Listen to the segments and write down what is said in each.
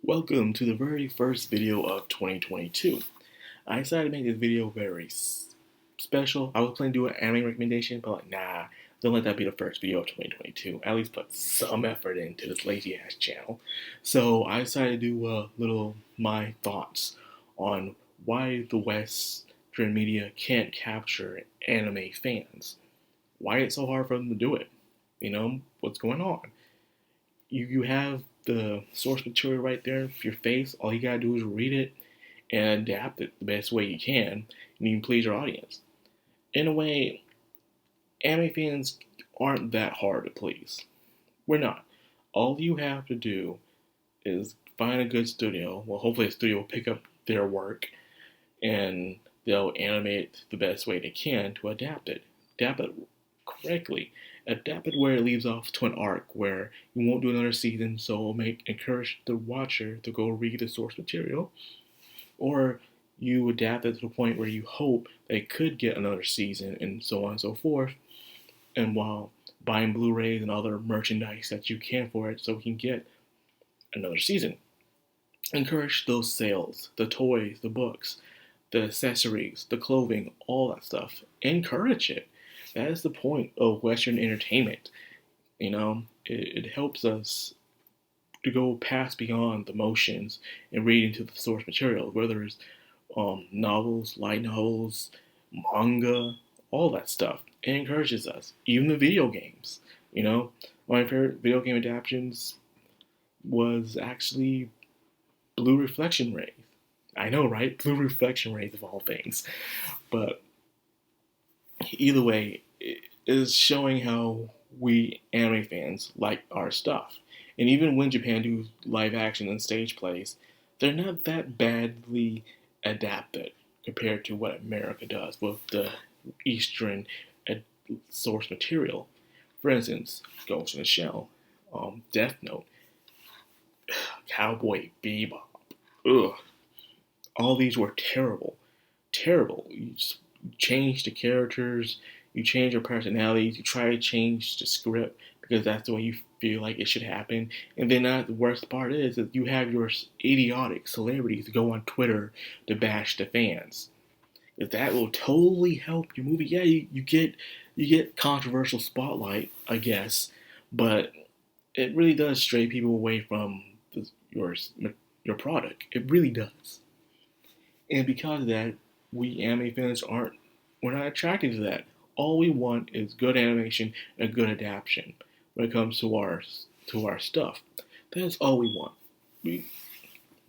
Welcome to the very first video of 2022. I decided to make this video very special. I was planning to do an anime recommendation, but nah, don't let that be the first video of 2022. At least put some effort into this lazy ass channel. So I decided to do a little my thoughts on why the Western media can't capture anime fans. Why it's so hard for them to do it. What's going on? You have the source material right there for your face. All you gotta do is read it and adapt it the best way you can, and you can please your audience. In a way, anime fans aren't that hard to please. We're not. All you have to do is find a good studio. Well, hopefully, a studio will pick up their work and they'll animate it the best way they can to adapt it. Adapt it correctly. Adapt it where it leaves off to an arc where you won't do another season, so it'll encourage the watcher to go read the source material, or you adapt it to the point where you hope they could get another season, and so on and so forth. And while buying Blu-rays and other merchandise that you can for it, so we can get another season. Encourage those sales, the toys, the books, the accessories, the clothing, all that stuff. Encourage it. That is the point of Western entertainment. It helps us to go past beyond the motions and read into the source material, whether it's novels, light novels, manga, all that stuff. It encourages us. Even the video games. My favorite video game adaptations was actually Blue Reflection Rays. I know, right? Blue Reflection Rays of all things. But either way, it is showing how we anime fans like our stuff. And even when Japan do live action and stage plays, they're not that badly adapted compared to what America does with the Eastern source material. For instance, Ghost in the Shell, Death Note, Cowboy Bebop. Ugh. All these were terrible. Terrible. You change the characters, you change their personalities, you try to change the script because that's the way you feel like it should happen. And then the worst part is that you have your idiotic celebrities go on Twitter to bash the fans. Because that will totally help your movie. Yeah, you get controversial spotlight, I guess, but it really does stray people away from your product. It really does. And because of that, we anime fans we're not attracted to that. All we want is good animation and a good adaptation when it comes to our stuff. That's all we want.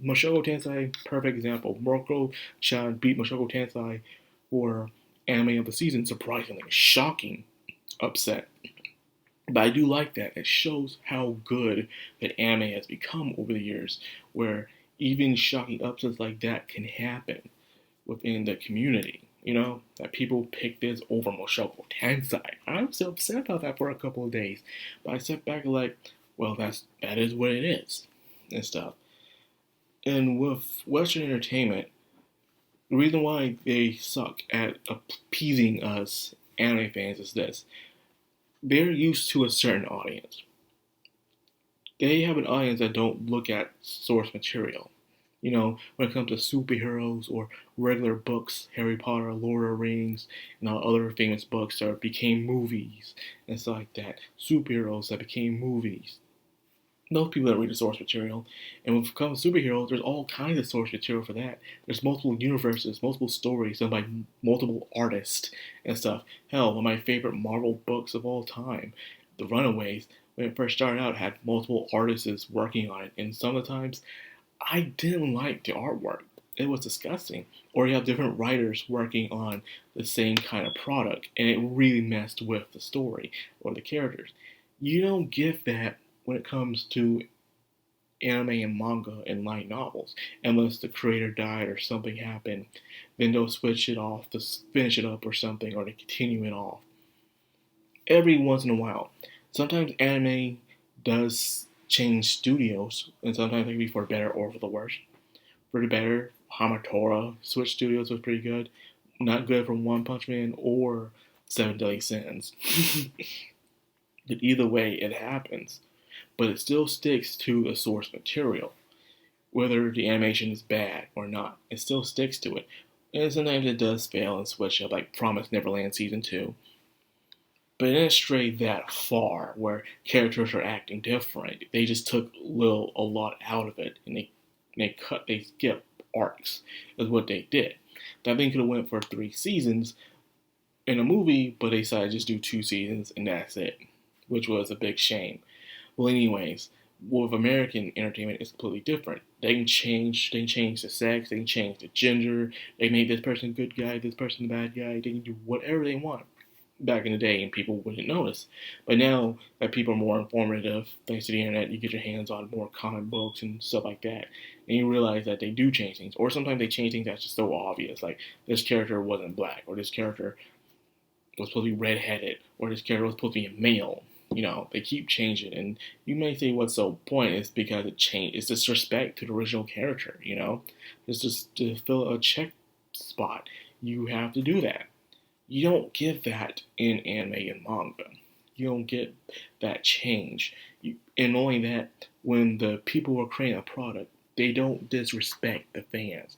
Mushoku Tensei, perfect example. Murako-chan beat Mushoku Tensei for anime of the season, surprisingly. Shocking upset. But I do like that. It shows how good that anime has become over the years, where even shocking upsets like that can happen within the community. That people pick this over Mushoku Tensei. I was so upset about that for a couple of days. But I sat back and well, that is what it is and stuff. And with Western entertainment, the reason why they suck at appeasing us anime fans is this. They're used to a certain audience. They have an audience that don't look at source material. When it comes to superheroes or regular books, Harry Potter, Lord of the Rings, and all other famous books that became movies and stuff like that. Superheroes that became movies. Those people that read the source material. And when it comes to superheroes, there's all kinds of source material for that. There's multiple universes, multiple stories done by multiple artists and stuff. Hell, one of my favorite Marvel books of all time, The Runaways, when it first started out, had multiple artists working on it. And some of the times, I didn't like the artwork. It was disgusting. Or you have different writers working on the same kind of product, and it really messed with the story or the characters. You don't get that when it comes to anime and manga and light novels, unless the creator died or something happened. Then they'll switch it off to finish it up or something, or to continue it off. Every once in a while. Sometimes anime does change studios, and sometimes it can be for better or for the worse. For the better, Hamatora switched studios was pretty good. Not good from One Punch Man or Seven Deadly Sins. But either way, it happens. But it still sticks to the source material. whether the animation is bad or not. It still sticks to it. And sometimes it does fail and switch up, like Promise Neverland Season 2. But it didn't stray that far where characters are acting different. They just took a lot out of it, and they skipped arcs, is what they did. That thing could have went for 3 seasons in a movie, but they decided to just do 2 seasons and that's it, which was a big shame. Well, anyways, with American entertainment, it's completely different. They can change the sex, they can change the gender, they make this person a good guy, this person a bad guy, they can do whatever they want. Back in the day, and people wouldn't notice. But now that people are more informative, thanks to the internet, you get your hands on more comic books and stuff like that, and you realize that they do change things. Or sometimes they change things that's just so obvious, like this character wasn't black, or this character was supposed to be redheaded, or this character was supposed to be a male. They keep changing, and you may say what's so pointless because it changed. It's disrespect to the original character. It's just to fill a check spot. You have to do that. You don't get that in anime and manga. You don't get that change. And only that, when the people who are creating a product, they don't disrespect the fans.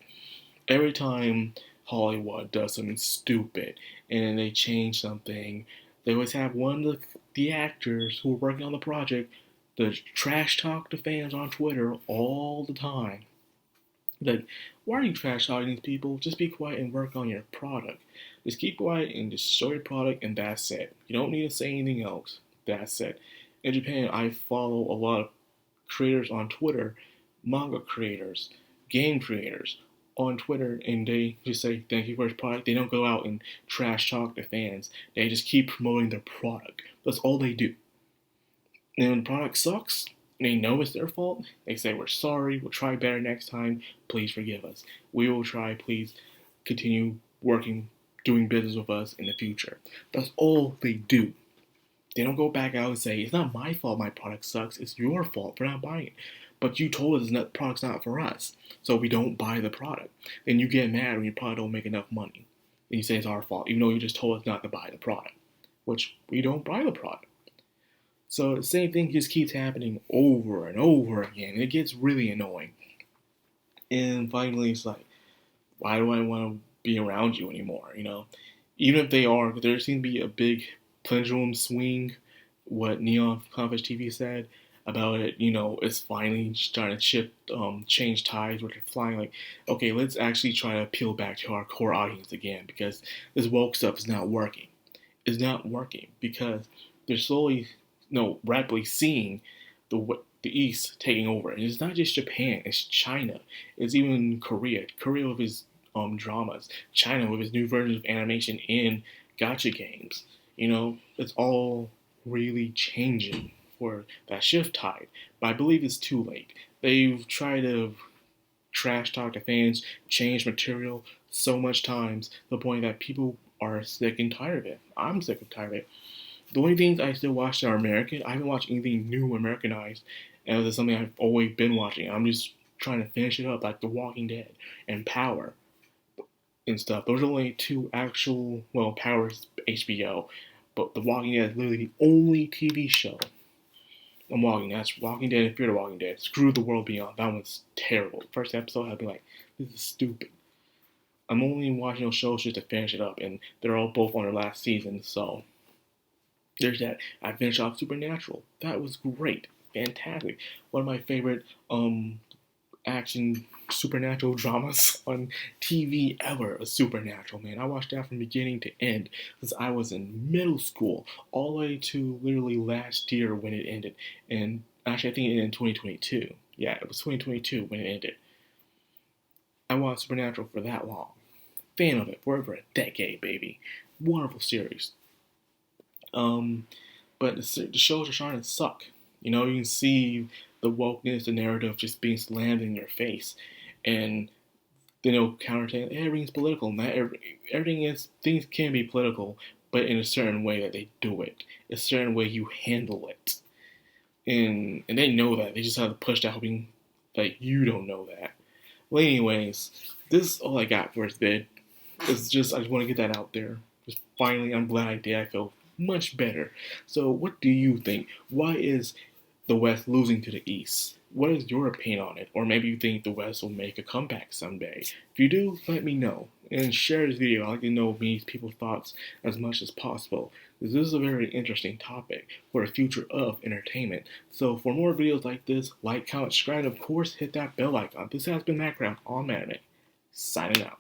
Every time Hollywood does something stupid and they change something, they always have one of the actors who are working on the project to trash talk the fans on Twitter all the time. Like, why are you trash talking these people? Just be quiet and work on your product. Just keep quiet and just show your product, and that's it. You don't need to say anything else. That's it. In Japan, I follow a lot of creators on Twitter, manga creators, game creators on Twitter, and they just say thank you for your product. They don't go out and trash talk the fans. They just keep promoting their product. That's all they do. And when the product sucks, they know it's their fault. They say, we're sorry, we'll try better next time, please forgive us. We will try, please continue doing business with us in the future. That's all they do. They don't go back out and say, it's not my fault my product sucks, it's your fault for not buying it. But you told us the product's not for us, so we don't buy the product. Then you get mad when your product don't make enough money. And you say it's our fault, even though you just told us not to buy the product, which we don't buy the product. So the same thing just keeps happening over and over again, and it gets really annoying. And finally, it's like, why do I want to be around you anymore? Even if they are, there seems to be a big pendulum swing. What Neon Conference TV said about it, it's finally starting to change tides, where they're flying. Like, okay, let's actually try to appeal back to our core audience again, because this woke stuff is not working. It's not working because they're slowly, rapidly seeing the East taking over. And it's not just Japan, it's China. It's even Korea. Korea with his dramas. China with his new versions of animation in gacha games. It's all really changing for that shift tide. But I believe it's too late. They've tried to trash talk the fans, change material so much times, to the point that people are sick and tired of it. I'm sick and tired of it. The only things I still watch are American. I haven't watched anything new Americanized, and it's something I've always been watching. I'm just trying to finish it up, like The Walking Dead and Power and stuff. Those are only two actual, Power's HBO, but The Walking Dead is literally the only TV show I'm watching. That's Walking Dead and Fear the Walking Dead. Screw The World Beyond. That one's terrible. The first episode, I'd be like, this is stupid. I'm only watching those shows just to finish it up, and they're all both on their last season, so there's that. I finished off Supernatural. That was great. Fantastic. One of my favorite action supernatural dramas on TV ever. A Supernatural, man. I watched that from beginning to end since I was in middle school, all the way to literally last year when it ended. And actually, I think it ended in 2022. Yeah, it was 2022 when it ended. I watched Supernatural for that long. Fan of it for over a decade, baby. Wonderful series. But the shows are starting to suck. You can see the wokeness, the narrative just being slammed in your face, and counterattack. Everything's political. Not everything is. Things can be political, but in a certain way that they do it. A certain way you handle it, and they know that. They just have to push that, hoping like you don't know that. Well, anyways, this is all I got for this vid. I just want to get that out there. Just finally, I'm glad I did. I feel much better. So what do you think? Why is the West losing to the East? What is your opinion on it? Or maybe you think the West will make a comeback someday. If you do, let me know. And share this video. I like to know these people's thoughts as much as possible. This is a very interesting topic for the future of entertainment. So for more videos like this, like, comment, subscribe, and of course hit that bell icon. This has been Madcrownxox on Anime. Signing out.